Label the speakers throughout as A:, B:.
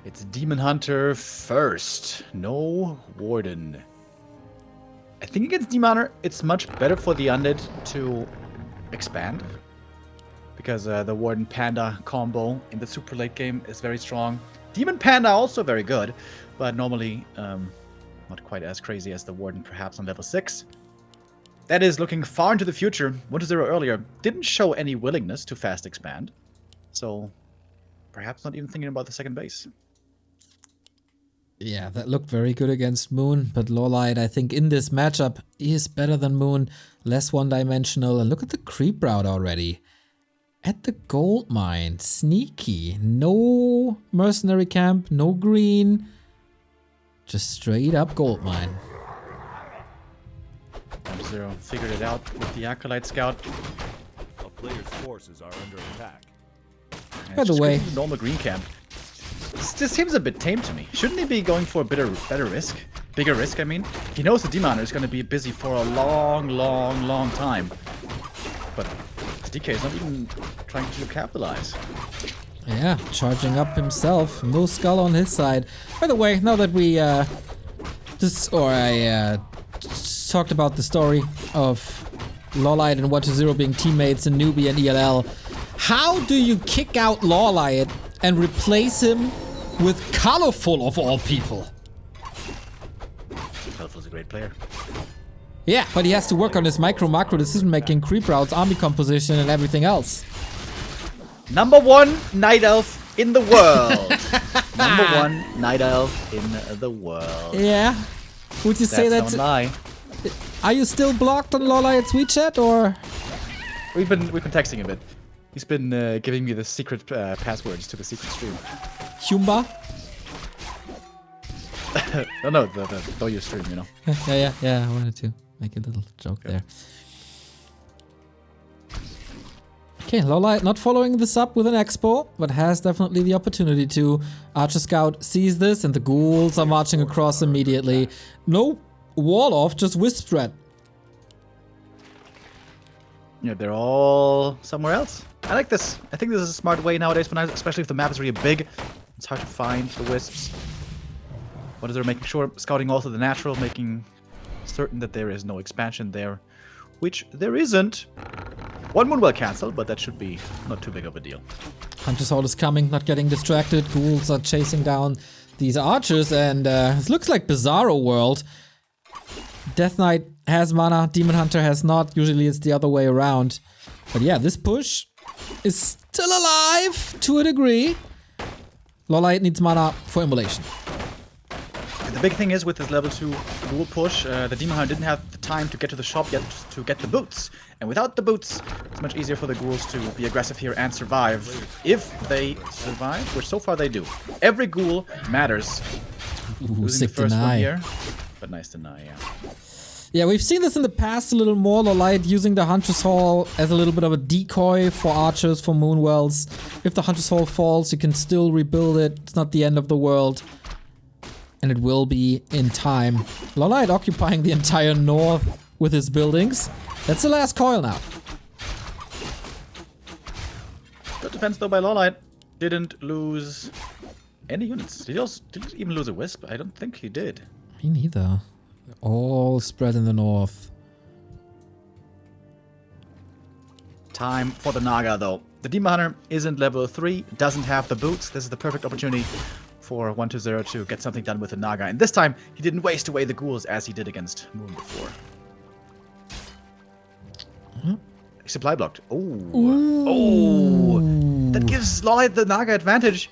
A: It's Demon Hunter first. No Warden. I think against Demon Hunter, it's much better for the Undead to expand. Because the Warden Panda combo in the super late game is very strong. Demon Panda also very good, but normally not quite as crazy as the Warden perhaps on level 6. That is looking far into the future. 1-0 earlier didn't show any willingness to fast expand. So perhaps not even thinking about the second base.
B: Yeah, that looked very good against Moon, but LawLiet, I think, in this matchup is better than Moon, less one-dimensional, and look at the creep route already. At the gold mine, sneaky, no mercenary camp, no green, just straight up gold mine.
A: 1-0 figured it out with the Acolyte Scout.
C: A player's forces are under attack.
B: By the way,
A: normal green camp. This seems a bit tame to me. Shouldn't he be going for a better risk? Bigger risk, I mean. He knows the Demon Hunter is going to be busy for a long time. But the DK is not even trying to capitalize.
B: Yeah, charging up himself. No skull on his side. By the way, now that we I talked about the story of LawLiet and 1-0 being teammates in Newbie and ELL, how do you kick out LawLiet and replace him with Colorful of all people?
A: Colorful's a great player.
B: Yeah, but he has to work on his macro decision making, creep routes, army composition, and everything else.
A: Number 1 Night Elf in the world. Number 1 Night Elf in the world.
B: Yeah. Would you say
A: That's
B: that?
A: no lie.
B: Are you still blocked on LawLiet's WeChat or?
A: We've been texting a bit. He's been giving me the secret passwords to the secret stream.
B: Humba?
A: No, the Doyo stream, you know.
B: Yeah, I wanted to make a little joke there. Okay, LawLiet not following this up with an expo, but has definitely the opportunity to. Archer Scout sees this and the ghouls are marching across immediately. No wall off, just wisp threat.
A: Yeah, they're all somewhere else. I like this. I think this is a smart way nowadays, especially if the map is really big. It's hard to find the wisps. What is there making sure? Scouting also the natural, making certain that there is no expansion there, which there isn't. One moon will cancel, but that should be not too big of a deal.
B: Hunter's Horde is coming, not getting distracted. Ghouls are chasing down these archers, and it looks like Bizarro World. Death Knight has mana, Demon Hunter has not. Usually it's the other way around. But yeah, this push is still alive to a degree. LawLiet needs mana for immolation.
A: The big thing is with this level 2 ghoul push, the Demon Hunter didn't have the time to get to the shop yet to get the boots. And without the boots, it's much easier for the ghouls to be aggressive here and survive. If they survive, which so far they do. Every ghoul matters.
B: Ooh,
A: Losing
B: sick
A: the first
B: deny.
A: one here, but nice deny, yeah.
B: Yeah, we've seen this in the past a little more. LawLiet using the Hunter's Hall as a little bit of a decoy for archers, for Moonwells. If the Hunter's Hall falls, you can still rebuild it. It's not the end of the world. And it will be in time. LawLiet occupying the entire north with his buildings. That's the last coil now.
A: Good defense though by LawLiet. Didn't lose any units. Did he even lose a wisp? I don't think he did.
B: Me neither. All spread in the north.
A: Time for the Naga though. The Demon Hunter isn't level 3, doesn't have the boots. This is the perfect opportunity for 1-0 to get something done with the Naga. And this time, he didn't waste away the ghouls as he did against Moon before. Supply blocked. Oh, that gives LawLiet the Naga advantage.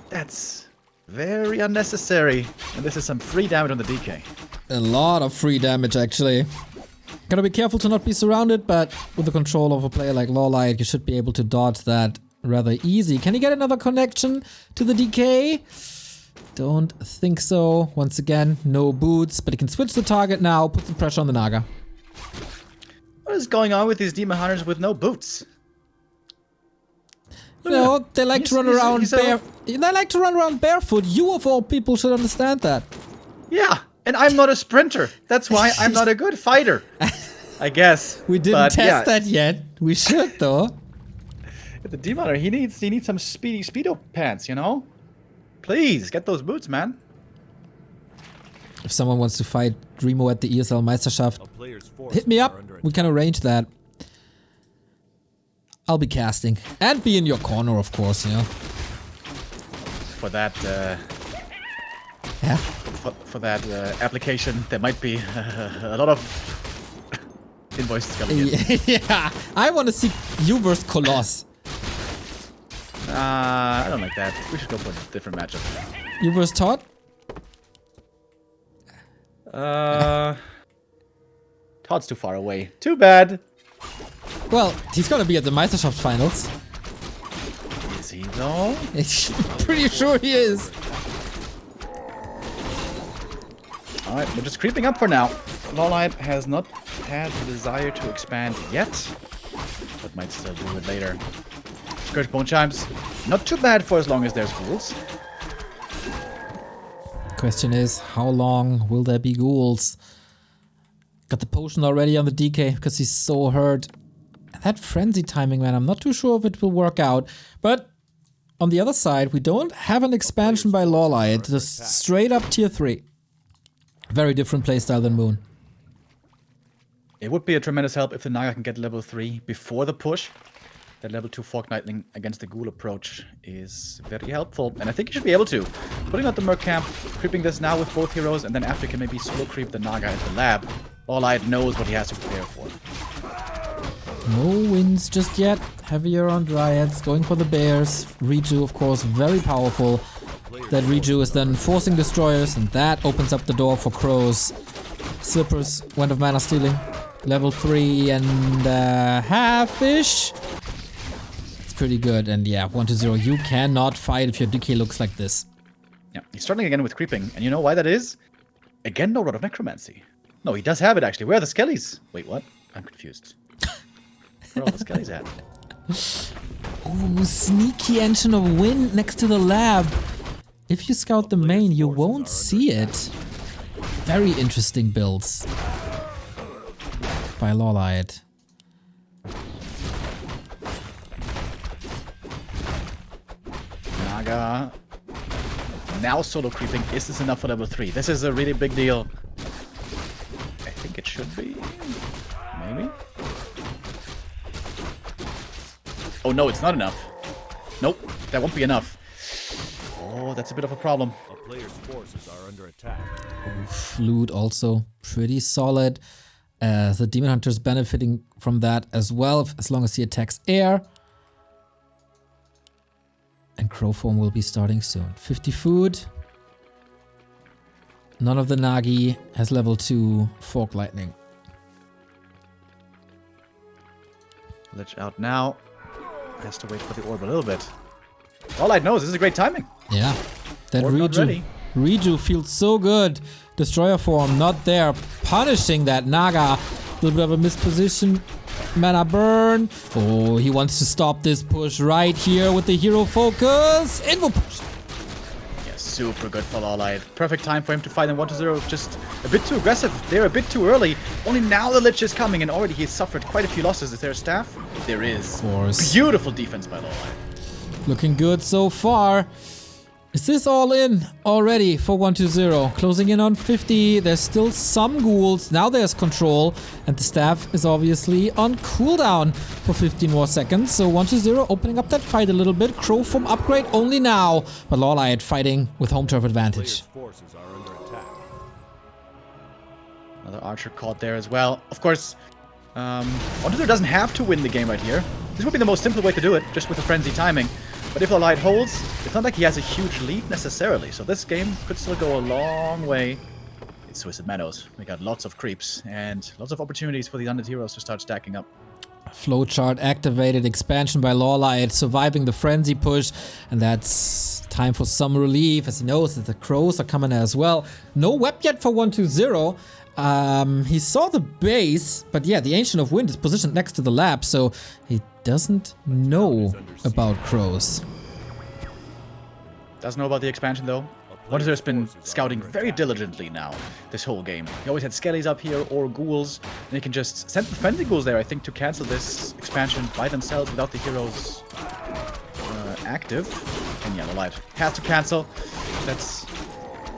A: That's very unnecessary. And this is some free damage on the DK.
B: A lot of free damage, actually. Gotta be careful to not be surrounded, but with the control of a player like LawLiet, you should be able to dodge that rather easy. Can he get another connection to the DK? Don't think so. Once again, no boots, but he can switch the target now, put some pressure on the Naga.
A: What is going on with these Demon Hunters with no boots?
B: You know, they like to run around They like to run around barefoot. You of all people should understand that.
A: Yeah, and I'm not a sprinter. That's why I'm not a good fighter. I guess.
B: We didn't test that yet. We should though.
A: The Demon Hunter, he needs some speedo pants, you know? Please, get those boots, man.
B: If someone wants to fight Remo at the ESL Meisterschaft,
C: A player's forces
B: hit me up.
C: are under
B: We can arrange that. I'll be casting. And be in your corner, of course, yeah.
A: For that,
B: Yeah.
A: for that application, there might be a lot of invoices coming in.
B: Yeah. I want to see you versus Coloss.
A: I don't like that. We should go for a different matchup.
B: You versus Todd?
A: Todd's too far away. Too bad.
B: Well, he's gonna be at the Meisterschaft finals.
A: Is he though?
B: Pretty sure he is.
A: Alright, we're just creeping up for now. LawLiet has not had the desire to expand yet, but might still do it later. Scourge Bone Chimes, not too bad for as long as there's ghouls.
B: Question is, how long will there be ghouls? Got the potion already on the DK because he's so hurt. That frenzy timing, man, I'm not too sure if it will work out. But on the other side, we don't have an expansion by LawLiet, just straight up tier 3. Very different playstyle than Moon.
A: It would be a tremendous help if the Naga can get level 3 before the push. That level 2 Forknightling against the Ghoul approach is very helpful, and I think you should be able to. Putting out the Merc camp, creeping this now with both heroes, and then after you can maybe solo creep the Naga at the lab. LawLiet knows what he has to prepare for.
B: No wins just yet. Heavier on Dryads, going for the Bears. Reju, of course, very powerful. That Reju is then forcing Destroyers, and that opens up the door for Crows. Slippers, Wind of Mana Stealing. Level 3 and half-ish. It's pretty good, and yeah, 1-0. You cannot fight if your DK looks like this.
A: Yeah, he's starting again with creeping, and you know why that is? Again, no Rod of Necromancy. No, he does have it actually. Where are the Skellies? Wait, what? I'm confused. Where are all the Skellies at?
B: Ooh, sneaky Engine of Wind next to the lab. If you scout the main, you won't see it. Very interesting builds by LawLiet.
A: Naga now solo creeping. Is this enough for level 3? This is a really big deal. I think it should be. Maybe. Oh no, it's not enough. Nope, that won't be enough. Oh, that's a bit of a problem.
C: A player's forces are under attack.
B: Flute also pretty solid. The Demon Hunter's benefiting from that as well, as long as he attacks air. And Crowform will be starting soon. 50 food. None of the Nagi has level 2 Fork Lightning.
A: Lich out now. Has to wait for the orb a little bit. LawLiet knows this is a great timing.
B: Yeah. That
A: Orb not ready.
B: Reju feels so good. Destroyer form not there. Punishing that Naga. A little bit of a misposition. Mana burn. Oh, he wants to stop this push right here with the hero focus. Invo push.
A: Yeah, super good for LawLiet. Perfect time for him to fight in 1-0. Just a bit too aggressive. They're a bit too early. Only now the Lich is coming, and already he's suffered quite a few losses. Is there a staff? There is.
B: Of course.
A: Beautiful defense by LawLiet.
B: Looking good so far. Is this all in already for 1-0? Closing in on 50. There's still some ghouls. Now there's control. And the staff is obviously on cooldown for 15 more seconds. So 1-0 opening up that fight a little bit. Crowform upgrade only now. But LawLiet fighting with home turf advantage.
C: Player's forces are under attack.
A: Another Archer caught there as well. Of course, 1-0 doesn't have to win the game right here. This would be the most simple way to do it, just with a frenzy timing. But if LawLiet holds, it's not like he has a huge lead necessarily. So this game could still go a long way. It's Twisted Meadows. We got lots of creeps and lots of opportunities for these undead heroes to start stacking up.
B: Flowchart activated, expansion by LawLiet, surviving the frenzy push, and that's time for some relief, as he knows that the crows are coming as well. No web yet for 1-0. He saw the base, but yeah, the Ancient of Wind is positioned next to the lab, so he doesn't know about crows.
A: Doesn't know about the expansion though. 1-0's been scouting very diligently now this whole game. He always had Skellies up here or ghouls, and he can just send the friendly ghouls there, I think, to cancel this expansion by themselves without the heroes active. And yeah, LawLiet has to cancel. That's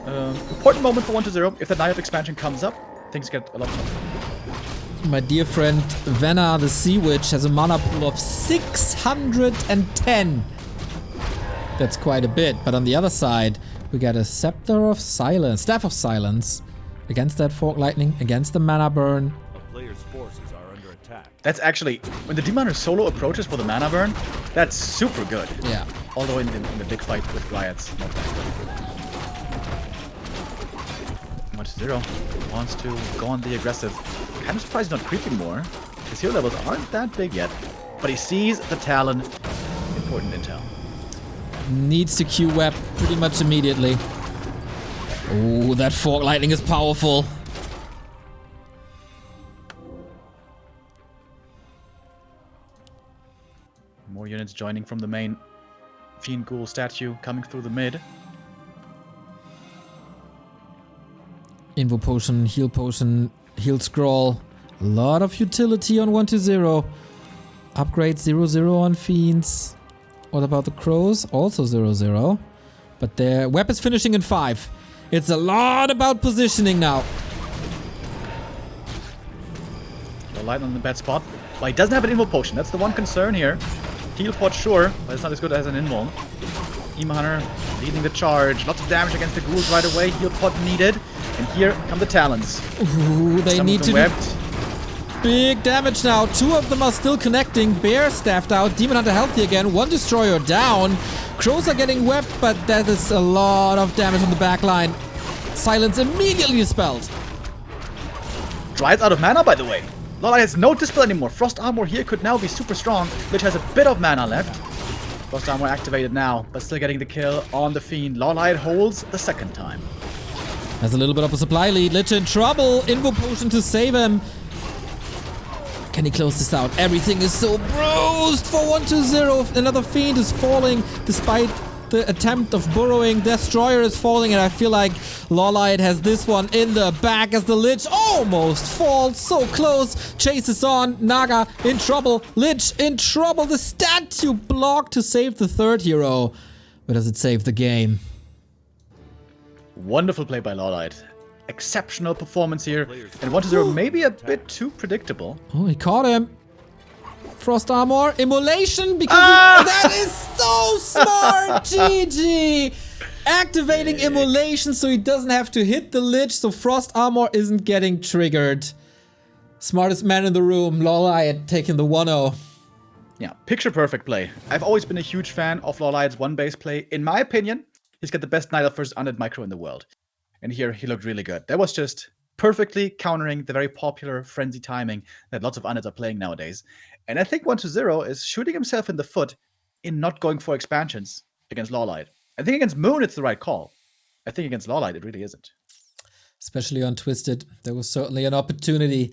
A: important moment for 1-0. If the Night of Expansion comes up, things get a lot tougher.
B: My dear friend Venna the Sea Witch has a mana pool of 610. That's quite a bit, but on the other side, we got a Scepter of Silence, Staff of Silence, against that Fork Lightning, against the mana burn.
C: A player's forces are under attack.
A: That's actually, when the Demon Hunter solo approaches for the mana burn, that's super good.
B: Yeah.
A: Although in the big fight with Riots, not that good. 1-0 wants to go on the aggressive. Kind of surprised he's not creeping more. His heal levels aren't that big yet. But he sees the Talon. Important intel.
B: Needs to Q web pretty much immediately. Oh, that Fork Lightning is powerful.
A: More units joining from the main Fiend Ghoul statue coming through the mid.
B: Invo Potion, Heal Scroll. A lot of utility on 1-0. Upgrade 0-0 on Fiends. What about the Crows? Also 0-0. But their web is finishing in 5. It's a lot about positioning now.
A: LawLiet on the bad spot. But he doesn't have an Invo Potion. That's the one concern here. Heal pot, sure, but it's not as good as an Invul. Demon Hunter leading the charge. Lots of damage against the ghouls right away. Heal pot needed. And here come the Talons.
B: Ooh, they need to
A: webbed.
B: do big damage now. 2 of them are still connecting. Bear staffed out. Demon Hunter healthy again. 1 destroyer down. Crows are getting webbed, but that is a lot of damage on the back line. Silence immediately dispelled.
A: Dryad's out of mana, by the way. LawLiet has no dispel anymore. Frost Armor here could now be super strong. Lich has a bit of mana left. Frost Armor activated now, but still getting the kill on the Fiend. LawLiet holds the second time.
B: Has a little bit of a supply lead. Lich in trouble. Invo Potion to save him. Can he close this out? Everything is so bruised for 1-0. Another Fiend is falling despite the attempt of burrowing. Destroyer is falling, and I feel like LawLiet has this one in the back as the Lich almost falls. So close. Chase is on. Naga in trouble. Lich in trouble. The statue blocked to save the third hero. But does it save the game?
A: Wonderful play by LawLiet. Exceptional performance here. And 1-0 maybe a bit too predictable.
B: Oh, he caught him. Frost Armor. Immolation because that is so smart. GG. Activating Immolation so he doesn't have to hit the Lich, so Frost Armor isn't getting triggered. Smartest man in the room. LawLiet taking the 1-0.
A: Yeah, picture perfect play. I've always been a huge fan of LawLiet's one-base play. In my opinion, he's got the best Night Elf versus Undead micro in the world. And here, he looked really good. That was just perfectly countering the very popular frenzy timing that lots of Undeads are playing nowadays. And I think 1-0 is shooting himself in the foot in not going for expansions against LawLiet. I think against Moon, it's the right call. I think against LawLiet, it really isn't.
B: Especially on Twisted, there was certainly an opportunity.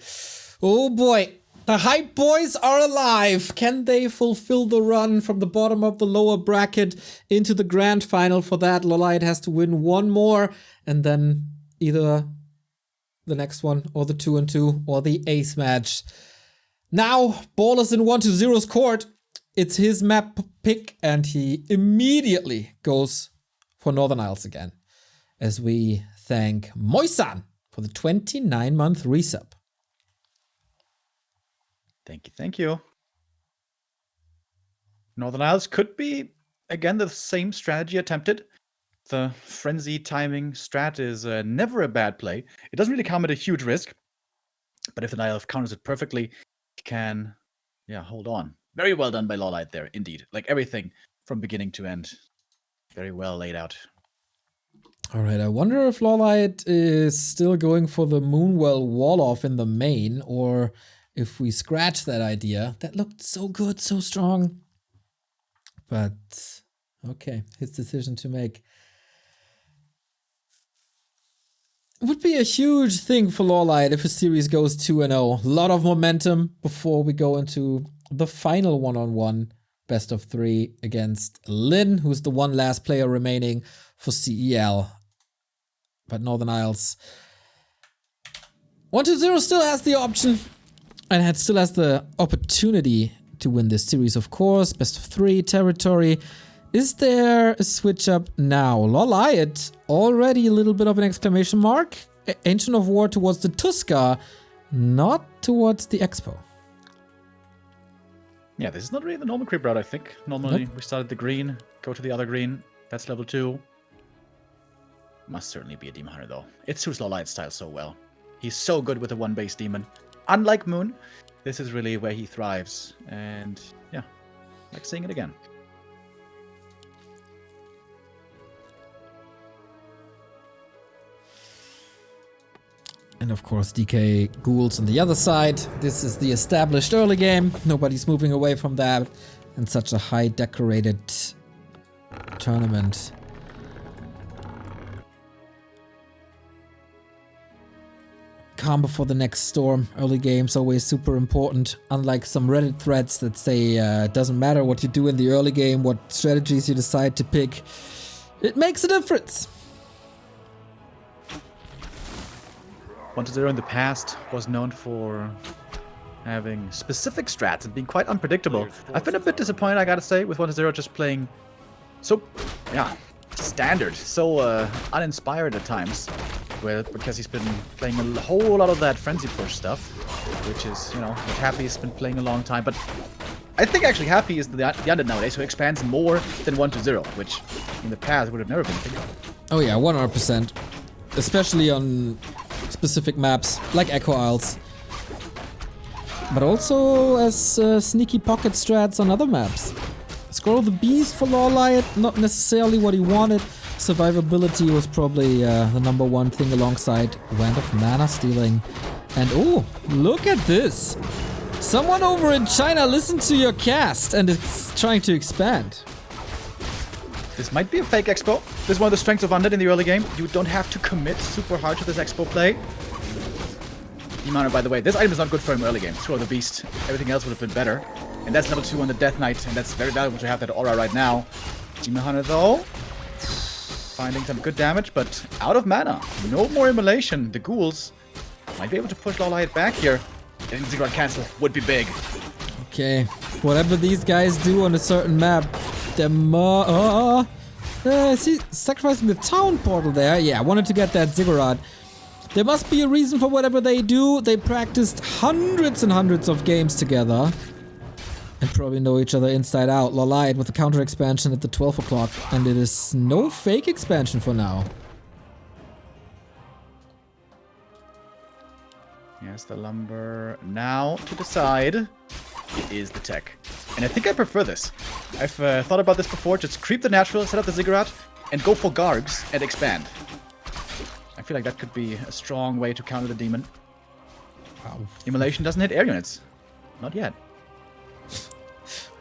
B: Oh boy, the hype boys are alive. Can they fulfill the run from the bottom of the lower bracket into the grand final? For that, LawLiet has to win 1 more, and then either the next one, or the 2-2, or the ace match. Now, ball is in 1-0's court. It's his map pick, and he immediately goes for Northern Isles again. As we thank Moisan for the 29-month resub.
A: Thank you, thank you. Northern Isles could be, again, the same strategy attempted. The frenzy timing strat is never a bad play. It doesn't really come at a huge risk. But if the Night Elf counters it perfectly, he can, hold on. Very well done by LawLiet there, indeed. Like everything from beginning to end. Very well laid out.
B: Alright, I wonder if LawLiet is still going for the Moonwell wall-off in the main, or if we scratch that idea. That looked so good, so strong. But, okay, his decision to make. It would be a huge thing for LawLiet if his series goes 2-0. A lot of momentum before we go into the final one-on-one best of 3 against Lin, who's the one last player remaining for CEL. But Northern Isles 1-0 still has the option and still has the opportunity to win this series, of course. Best of 3 territory. Is there a switch up now? LawLiet, already a little bit of an exclamation mark. Ancient of War towards the Tuska, not towards the Expo.
A: Yeah, this is not really the normal creep route, I think. Normally,
B: Nope.
A: we start at the green, go to the other green. That's level 2. Must certainly be a Demon Hunter, though. It suits LawLiet's style so well. He's so good with a one-base demon. Unlike Moon, this is really where he thrives. And, yeah, I like seeing it again.
B: And of course, DK Ghouls on the other side. This is the established early game. Nobody's moving away from that. And such a high decorated tournament. Calm before the next storm. Early game's always super important. Unlike some Reddit threads that say it doesn't matter what you do in the early game, what strategies you decide to pick. It makes a difference.
A: 1-0 in the past was known for having specific strats and being quite unpredictable. I've been a bit disappointed, I gotta say, with 1-0 just playing so, yeah, standard, so uninspired at times. Because he's been playing a whole lot of that frenzy push stuff, which is, you know, what Happy's been playing a long time. But I think actually Happy is the undead nowadays who expands more than 1-0, which in the past would have never been thinking of.
B: Oh yeah, 100%. Especially on specific maps like Echo Isles. But also as sneaky pocket strats on other maps. Scroll the Beast for LawLiet, not necessarily what he wanted. Survivability was probably the number one thing alongside Wand of Mana stealing. And oh, look at this! Someone over in China listened to your cast and is trying to expand.
A: This might be a fake expo. This is one of the strengths of Undead in the early game. You don't have to commit super hard to this expo play. Demon, by the way, this item is not good for him early game. Throw the Beast. Everything else would have been better. And that's level 2 on the Death Knight, and that's very valuable to have that aura right now. Demon Hunter, though, finding some good damage, but out of mana. No more immolation. The ghouls might be able to push LawLiet back here. Getting Ziggurat cancel would be big.
B: Okay, whatever these guys do on a certain map, they're more... see, sacrificing the town portal there. Yeah, I wanted to get that Ziggurat. There must be a reason for whatever they do. They practiced hundreds and hundreds of games together. And probably know each other inside out. LawLiet with the counter expansion at the 12 o'clock. And it is no fake expansion for now.
A: Yes, the lumber now to the side. It is the tech. And I think I prefer this. I've thought about this before. Just creep the natural, set up the Ziggurat, and go for Gargs and expand. I feel like that could be a strong way to counter the demon.
B: Wow.
A: Immolation doesn't hit air units. Not yet.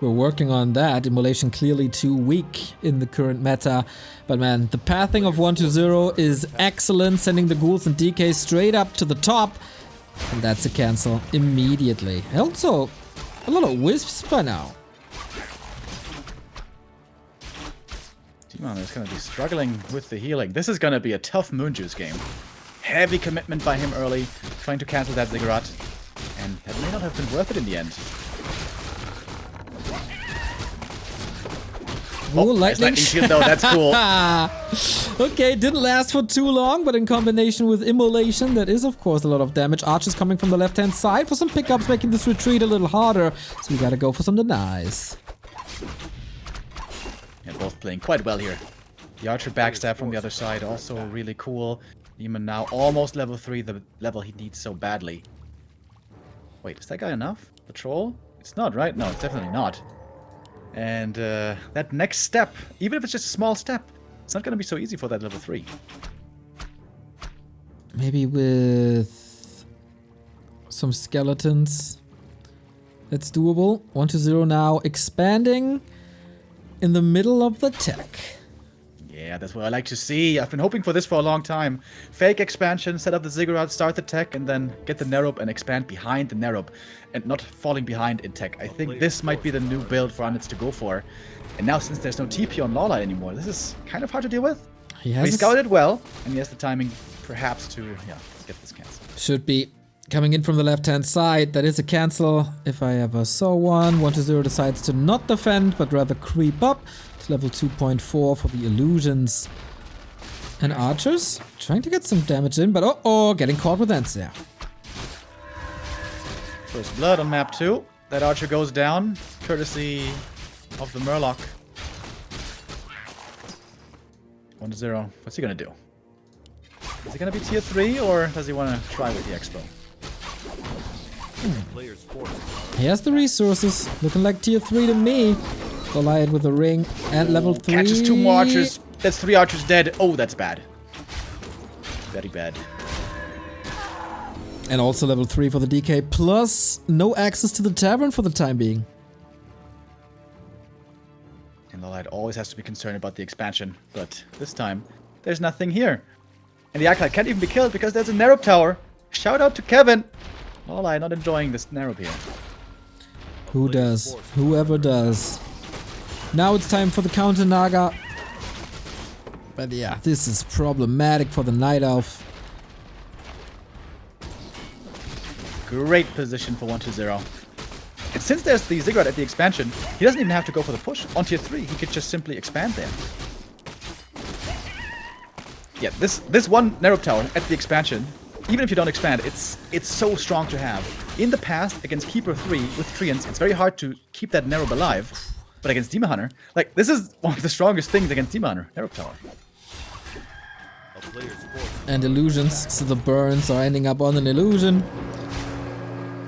B: We're working on that. Immolation clearly too weak in the current meta. But man, the pathing of 1-0 is excellent. Sending the ghouls and DK straight up to the top. And that's a cancel immediately. Also, a lot of wisps by now.
A: Demon is going to be struggling with the healing. This is going to be a tough Moonjuice game. Heavy commitment by him early, trying to cancel that Ziggurat. And that may not have been worth it in the end.
B: Oh, lightning
A: shield though, that's cool.
B: Okay, didn't last for too long, but in combination with Immolation, that is of course a lot of damage. Archers coming from the left-hand side for some pickups, making this retreat a little harder. So we gotta go for some denies.
A: Yeah, both playing quite well here. The Archer backstab from the other side, also really cool. Demon now almost level 3, the level he needs so badly. Wait, is that guy enough? The troll? It's not, right? No, it's definitely not. And that next step, even if it's just a small step, it's not going to be so easy for that level 3.
B: Maybe with some skeletons. That's doable. 1-0 now, expanding in the middle of the tech.
A: Yeah, that's what I like to see. I've been hoping for this for a long time. Fake expansion, set up the Ziggurat, start the tech, and then get the Nerob and expand behind the Nerob. And not falling behind in tech. I think this might be the new build for Units to go for. And now since there's no TP on LawLiet anymore, this is kind of hard to deal with. He scouted it well, and he has the timing perhaps to get this cancel.
B: Should be coming in from the left-hand side. That is a cancel if I ever saw one. 1-0 decides to not defend, but rather creep up It's level 2.4 for the illusions. And archers trying to get some damage in, but getting caught with ants there.
A: First blood on map 2. That archer goes down, courtesy of the Murloc. 1-0. What's he gonna do? Is he gonna be tier 3 or does he wanna try with the expo?
C: Players' forces
B: He has the resources. Looking like tier 3 to me. LawLiet with a ring and level 3.
A: Catches 2 more archers. That's 3 archers dead. Oh, that's bad. Very bad.
B: And also level 3 for the DK. Plus no access to the tavern for the time being.
A: And LawLiet always has to be concerned about the expansion. But this time, there's nothing here. And the Acolyte can't even be killed because there's a Narrow Tower. Shout out to Kevin. LawLiet not enjoying this Narrow here.
B: Who does? Whoever does. Now it's time for the counter Naga. But yeah, this is problematic for the Night Elf.
A: Great position for 1-0. And since there's the Ziggurat at the expansion, he doesn't even have to go for the push. On tier 3, he could just simply expand there. Yeah, this one Narrow Tower at the expansion, even if you don't expand, it's so strong to have. In the past, against Keeper 3 with Treants, it's very hard to keep that Narrow alive. But against Demon Hunter, like, this is one of the strongest things against Demon Hunter, Narrow Tower.
B: And illusions, so the burns are ending up on an illusion.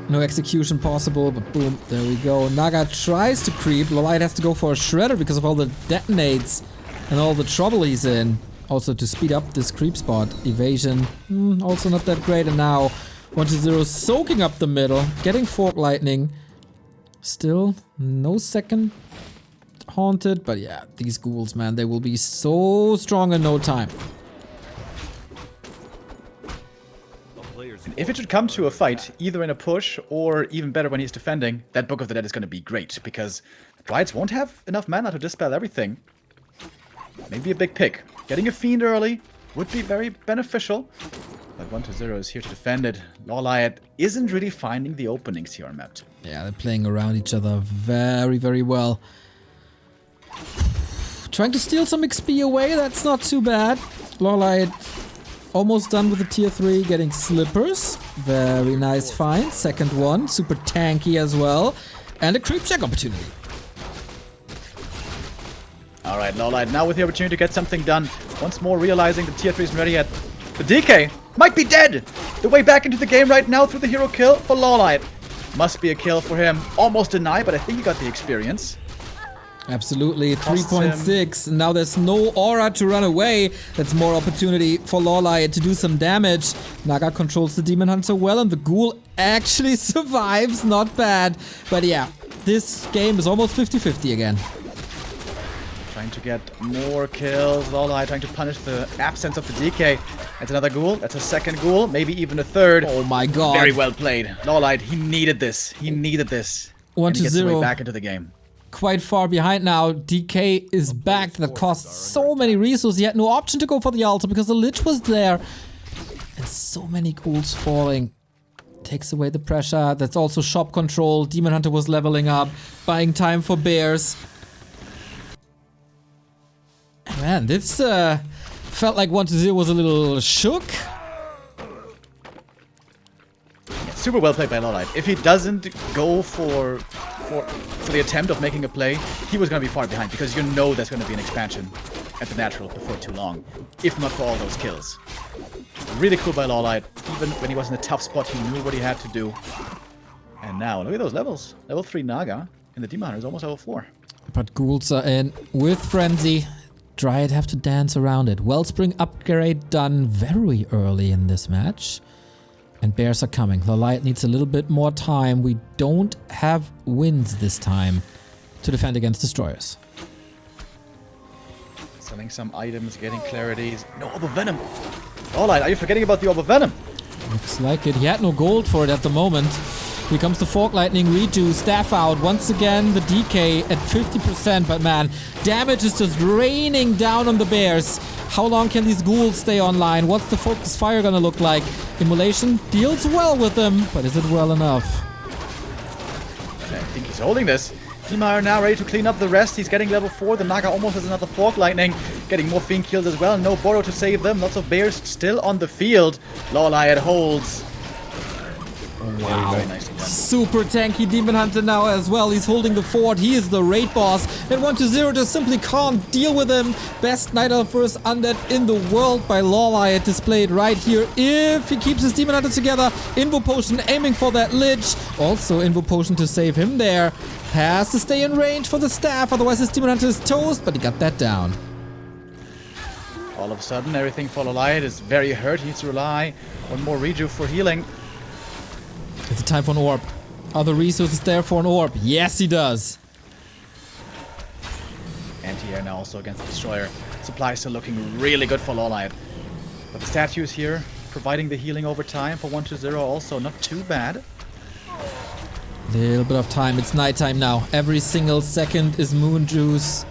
B: No execution possible, but boom, there we go. Naga tries to creep. LawLiet has to go for a shredder because of all the detonates and all the trouble he's in. Also to speed up this creep spot. Evasion, also not that great. And now 1-0 soaking up the middle, getting Fork Lightning. Still no second haunted, but yeah, these ghouls, man, they will be so strong in no time.
A: If it should come to a fight, either in a push or even better when he's defending, that Book of the Dead is going to be great because Dryads won't have enough mana to dispel everything. Maybe a big pick. Getting a Fiend early would be very beneficial, but 1-0 is here to defend it. LawLiet isn't really finding the openings here on map 2.
B: Yeah, they're playing around each other very, very well. Trying to steal some XP away, that's not too bad. LawLiet almost done with the tier 3, getting slippers. Very nice find. Second one, super tanky as well. And a creep check opportunity.
A: Alright, LawLiet now with the opportunity to get something done. Once more realizing the tier 3 isn't ready yet. The DK might be dead! The way back into the game right now through the hero kill for LawLiet. Must be a kill for him. Almost denied, but I think he got the experience.
B: Absolutely, 3.6. Now there's no aura to run away. That's more opportunity for LawLiet to do some damage. Naga controls the Demon Hunter well, and the Ghoul actually survives. Not bad. But yeah, this game is almost 50-50 again.
A: Trying to get more kills. LawLiet trying to punish the absence of the DK. That's another Ghoul. That's a second Ghoul. Maybe even a third.
B: Oh my god.
A: Very well played. LawLiet, he needed this. He needed this.
B: 1-0.
A: And he gets his way back into the game.
B: Quite far behind now. DK is back. That cost so many resources. He had no option to go for the altar because the Lich was there. And so many ghouls falling. Takes away the pressure. That's also shop control. Demon Hunter was leveling up. Buying time for bears. Man, this felt like 1-0 was a little shook.
A: Yeah, super well played by LawLiet. If he doesn't go for the attempt of making a play, he was going to be far behind because you know there's going to be an expansion at the natural before too long, if not for all those kills. Really cool by LawLiet. Even when he was in a tough spot, he knew what he had to do. And now, look at those levels. Level 3 Naga, and the Demon Hunter is almost level 4.
B: But ghouls are in with Frenzy. Dryad have to dance around it. Wellspring upgrade done very early in this match. And bears are coming. LawLiet needs a little bit more time. We don't have wins this time to defend against destroyers.
A: Selling some items, getting clarities. No Orb of Venom. LawLiet, are you forgetting about the Orb of Venom?
B: Looks like it. He had no gold for it at the moment. Here comes the Fork Lightning redo. Staff out. Once again, the DK at 50%. But man, damage is just raining down on the bears. How long can these ghouls stay online? What's the focus fire gonna look like? Immolation deals well with them, but is it well enough?
A: I think he's holding this. Dima are now ready to clean up the rest. He's getting level 4. The Naga almost has another Fork Lightning. Getting more Fiend kills as well. No Boro to save them. Lots of bears still on the field. LawLiet holds.
B: Wow.
A: Very nicely done.
B: Super tanky Demon Hunter now as well. He's holding the fort. He is the raid boss. And 1-0 just simply can't deal with him. Best Night Elf vs. Undead in the world by LawLiet displayed right here. If he keeps his Demon Hunter together. Invo Potion aiming for that Lich. Also Invo Potion to save him there. Has to stay in range for the staff. Otherwise his Demon Hunter is toast. But he got that down.
A: All of a sudden, everything for LawLiet is very hurt. He needs to rely on more rejuve for healing.
B: It's a time for an orb. Are the resources there for an orb? Yes, he does.
A: Anti-air now also against the Destroyer. Supply still looking really good for LawLiet. But the statues here, providing the healing over time for 1-0 also not too bad.
B: Little bit of time. It's nighttime now. Every single second is moon juice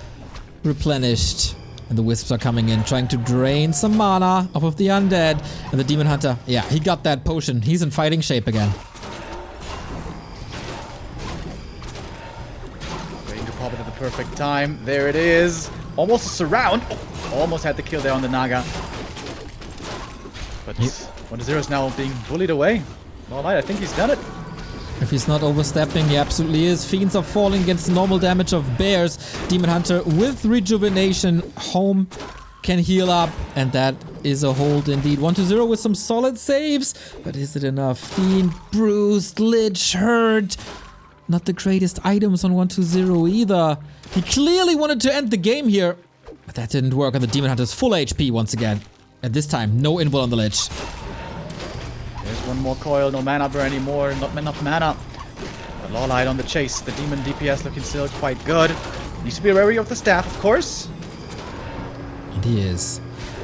B: replenished. And the Wisps are coming in, trying to drain some mana off of the undead. And the Demon Hunter, yeah, he got that potion. He's in fighting shape again.
A: Waiting to pop it at the perfect time. There it is. Almost a surround. Oh, almost had the kill there on the Naga. But 1-0 is now being bullied away. LawLiet, I think he's done it.
B: If he's not overstepping, he absolutely is. Fiends are falling against the normal damage of bears. Demon Hunter with rejuvenation. Home can heal up. And that is a hold indeed. 1-0 with some solid saves. But is it enough? Fiend bruised, Lich hurt. Not the greatest items on 1-0 either. He clearly wanted to end the game here. But that didn't work. And the Demon Hunter's full HP once again. And this time, no invul on the Lich.
A: There's one more coil, no mana burn anymore, not enough mana. But LawLiet on the chase, the demon DPS looking still quite good. Needs to be wary of the staff, of course.
B: And he is.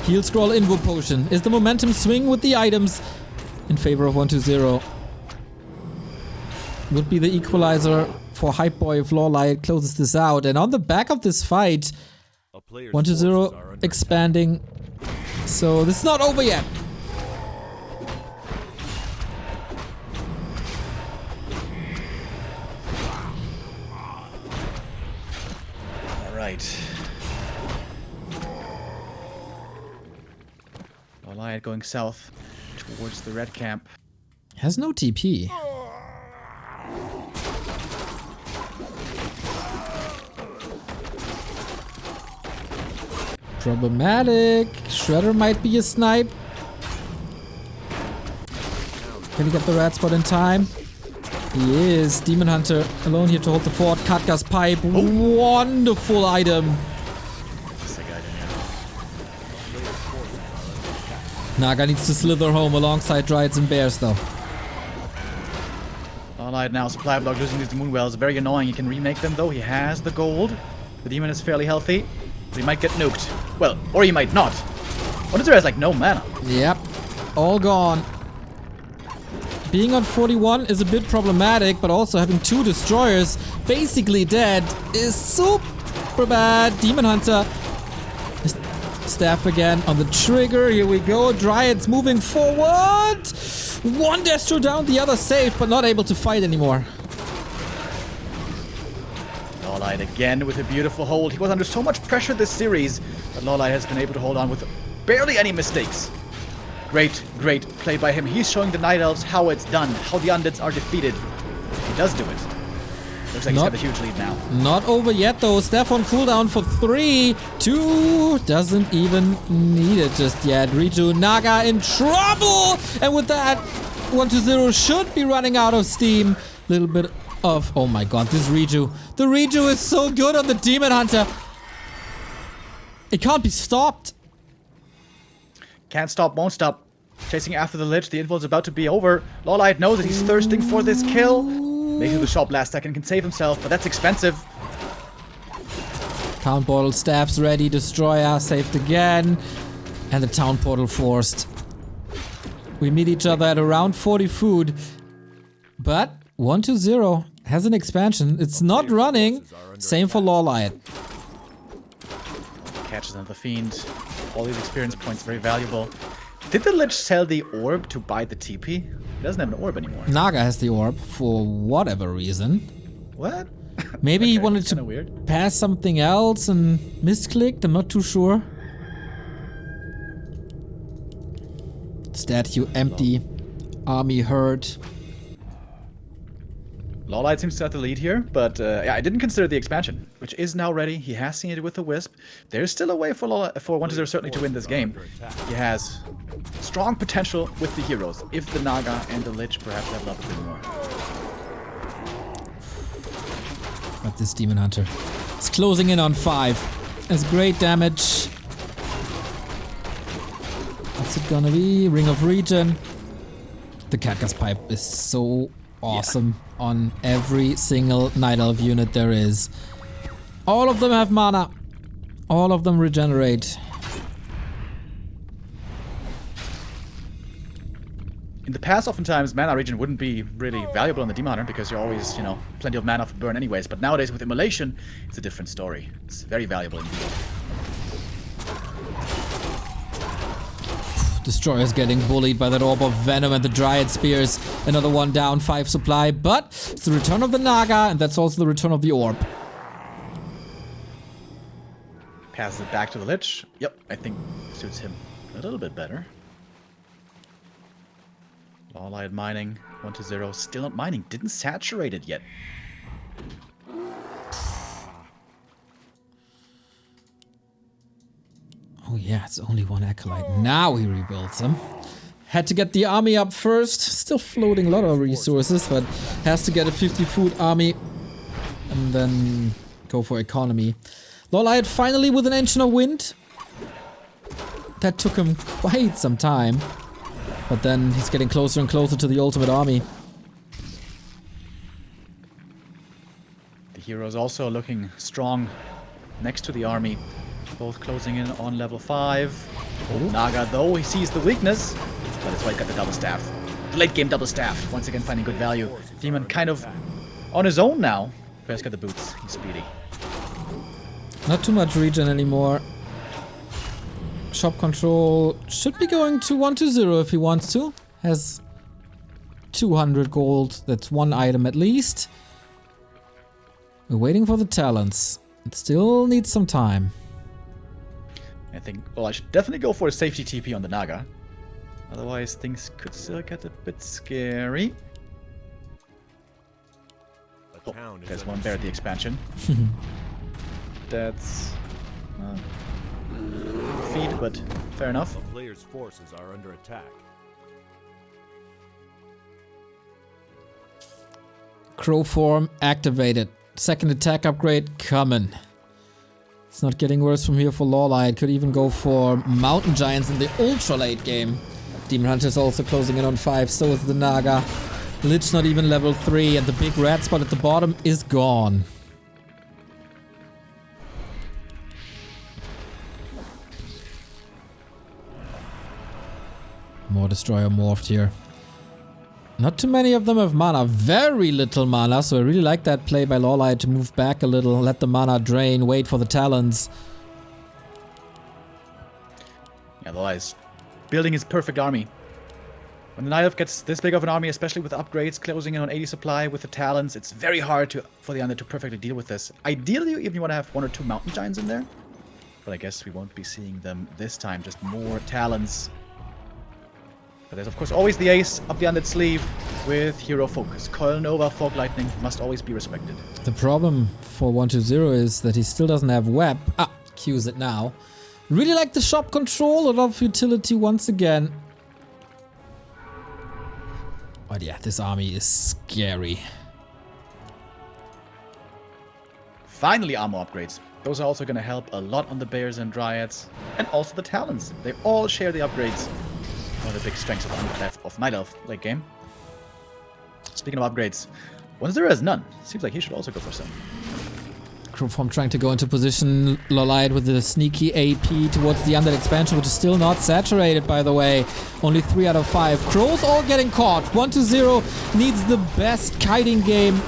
B: Heal Scroll Invo Potion. Is the momentum swing with the items in favor of 1-0? Would be the equalizer for Hype Boy if LawLiet closes this out. And on the back of this fight, 1-0 expanding. So this is not over yet.
A: Right. LawLiet going south towards the red camp.
B: Has no TP. Problematic. Shredder might be a snipe. Can he get the red spot in time? He is. Demon Hunter alone here to hold the fort. Katka's pipe. Oh. Wonderful item. Naga needs to slither home alongside Dryads and Bears though.
A: LawLiet now, supply block, losing these moon wells. Very annoying. He can remake them though. He has the gold. The demon is fairly healthy. But he might get nuked. Well, or he might not. 1-0 has like no mana.
B: Yep. All gone. Being on 41 is a bit problematic, but also having 2 destroyers basically dead is super bad. Demon Hunter. Staff again on the trigger. Here we go. Dryads moving forward. One Destro down, the other safe, but not able to fight anymore.
A: LawLiet again with a beautiful hold. He was under so much pressure this series, but LawLiet has been able to hold on with barely any mistakes. Great, great play by him. He's showing the Night Elves how it's done, how the Undeads are defeated. He does do it. Looks like he's got a huge lead now.
B: Not over yet though. Steph on cooldown for 3, 2, doesn't even need it just yet. Riju Naga in trouble! And with that, 1-0 should be running out of steam. Little bit of, oh my god, this Riju. The Riju is so good on the Demon Hunter. It can't be stopped.
A: Can't stop, won't stop. Chasing after the Lich, the info is about to be over. LawLiet knows that he's thirsting for this kill. Makes it to the shop last second, can save himself, but that's expensive.
B: Town Portal stabs ready, Destroyer saved again. And the Town Portal forced. We meet each other at around 40 food. But 1-0 has an expansion. It's not running. Same for LawLiet.
A: Catches another Fiend. All these experience points very valuable. Did the Lich sell the orb to buy the TP? He doesn't have an orb anymore.
B: Naga has the orb for whatever reason.
A: What?
B: Maybe he wanted
A: kinda
B: to
A: weird.
B: pass something else and misclicked. I'm not too sure. Statue empty. Army herd.
A: LawLiet seems to have the lead here, but yeah, I didn't consider the expansion, which is now ready. He has seen it with the Wisp. There's still a way for 1-0 certainly to win this game. He has strong potential with the heroes, if the Naga and the Lich perhaps level up a bit more.
B: But this Demon Hunter is closing in on 5. That's great damage. What's it gonna be? Ring of Regen. The Catgas Pipe is so awesome on every single Night Elf unit there is. All of them have mana. All of them regenerate.
A: In the past, oftentimes, mana regen wouldn't be really valuable on the Demon Hunter because you're always, you know, plenty of mana for burn anyways. But nowadays with Immolation, it's a different story. It's very valuable indeed.
B: Destroyer's getting bullied by that Orb of Venom and the Dryad Spears. Another one down, 5 supply, but it's the return of the Naga, and that's also the return of the Orb.
A: Passes it back to the Lich. Yep, I think suits him a little bit better. LawLiet mining, 1-0, still not mining, didn't saturate it yet.
B: Oh yeah, it's only one Acolyte. Now he rebuilds them. Had to get the army up first. Still floating a lot of resources, but has to get a 50 food army. And then go for economy. LawLiet finally with an Engine of Wind. That took him quite some time. But then he's getting closer and closer to the ultimate army.
A: The heroes also looking strong next to the army. Both closing in on level 5. Naga, though, he sees the weakness. But that's why he got the double staff. Late game double staff. Once again, finding good value. Demon kind of on his own now. Bear's got the boots. He's speedy.
B: Not too much regen anymore. Shop control should be going to 1-0 if he wants to. Has 200 gold. That's one item at least. We're waiting for the talents. It still needs some time.
A: I think, well, I should definitely go for a safety TP on the Naga. Otherwise, things could still get a bit scary. Oh, there's one bear at the expansion. That's feed, but fair enough.
C: The player's forces are under attack.
B: Crow form activated. Second attack upgrade coming. It's not getting worse from here for LawLiet. Could even go for Mountain Giants in the ultra late game. Demon Hunter's also closing in on 5, so is the Naga. Lich not even level 3, and the big red spot at the bottom is gone. More Destroyer morphed here. Not too many of them have mana. Very little mana, so I really like that play by LawLiet to move back a little, let the mana drain, wait for the talents.
A: Yeah, LawLiet's building his perfect army. When the Night Elf gets this big of an army, especially with upgrades, closing in on 80 supply with the talents, it's very hard for the Undead to perfectly deal with this. Ideally, even you want to have 1 or 2 Mountain Giants in there. But I guess we won't be seeing them this time, just more talents. But there's of course always the ace up the Undead sleeve with hero focus. Coil Nova, Fog Lightning must always be respected.
B: The problem for 1-0 is that he still doesn't have web. Cues it now. Really like the shop control, a lot of utility once again. But yeah, this army is scary.
A: Finally, armor upgrades. Those are also going to help a lot on the Bears and Dryads. And also the Talons. They all share the upgrades. One of the big strengths of Night Elf late game. Speaking of upgrades, 1-0 has none. Seems like he should also go for some.
B: Crow form trying to go into position. LawLiet with the sneaky AP towards the Undead expansion, which is still not saturated, by the way. Only 3 out of 5. Crows all getting caught. 1-0 needs the best kiting game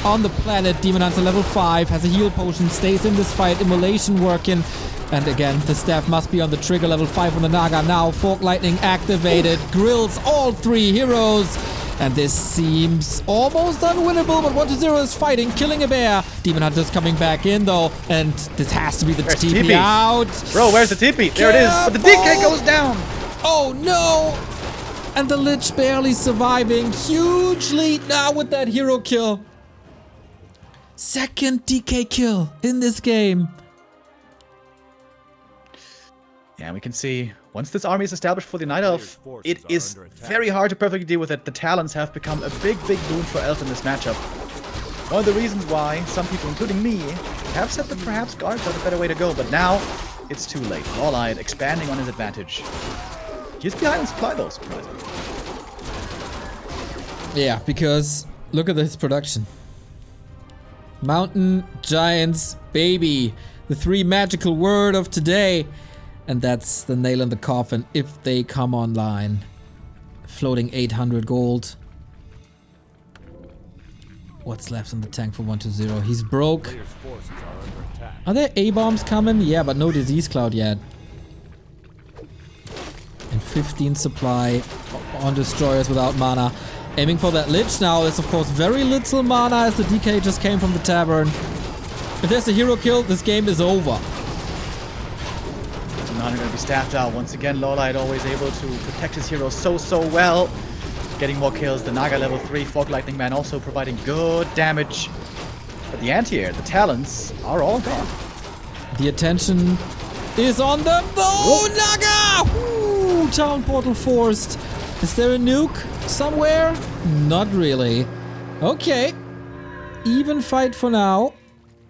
B: on the planet. Demon Hunter level 5 has a heal potion, stays in this fight. Immolation working. And again, the staff must be on the trigger. Level 5 on the Naga now. Fork Lightning activated. Grills all 3 heroes. And this seems almost unwinnable, but 1-0 is fighting, killing a bear. Demon Hunter's coming back in, though, and this has to be the TP out.
A: Bro, where's the TP? There it is, but the DK goes down.
B: Oh, no. And the Lich barely surviving. Huge lead now with that hero kill. Second DK kill in this game.
A: Yeah, we can see, once this army is established for the Night Elf, it is very hard to perfectly deal with it. The Talons have become a big, big boon for Elf in this matchup. One of the reasons why some people, including me, have said that perhaps guards are the better way to go, but now it's too late. LawLiet expanding on his advantage. He's behind on supply though, surprisingly.
B: Yeah, because look at this production. Mountain, Giants, Baby. The 3 magical word of today. And that's the nail in the coffin if they come online. Floating 800 gold. What's left in the tank for 1-0? He's broke. Are there A-bombs coming? Yeah, but no disease cloud yet. And 15 supply on destroyers without mana. Aiming for that Lich now. There's of course very little mana as the DK just came from the tavern. If there's a hero kill, this game is over.
A: Not going to be staffed out. Once again, LawLiet always able to protect his heroes so well. Getting more kills. The Naga level 3 Fog Lightning Man also providing good damage. But the anti-air, the Talons, are all gone.
B: The attention is on them. Oh, Naga! Ooh, town portal forced. Is there a nuke somewhere? Not really. Okay. Even fight for now.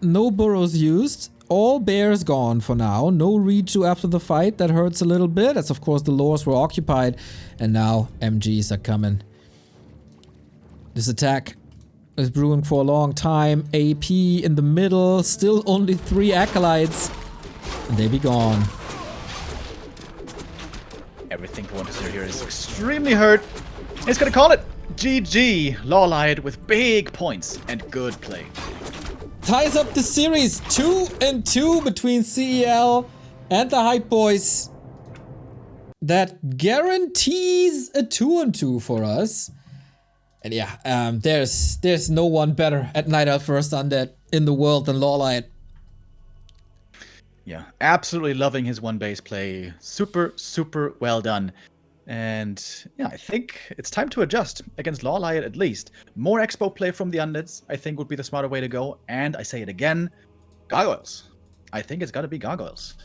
B: No burrows used. All bears gone for now. No redo after the fight. That hurts a little bit, as of course the lores were occupied. And now MGs are coming. This attack is brewing for a long time. AP in the middle. Still only 3 acolytes. And they be gone.
A: Everything for 1-0 here is extremely hurt. It's gonna call it GG. LawLiet with big points and good play.
B: Ties up the series 2-2 between CEL and the Hype Boys. That guarantees a 2-2 for us. And yeah, there's no one better at Night Elf First Undead in the world than LawLiet.
A: Yeah, absolutely loving his one base play. Super well done. And yeah, I think it's time to adjust against LawLiet at least. More expo play from the Undeads, I think, would be the smarter way to go. And I say it again, Gargoyles. I think it's got to be Gargoyles.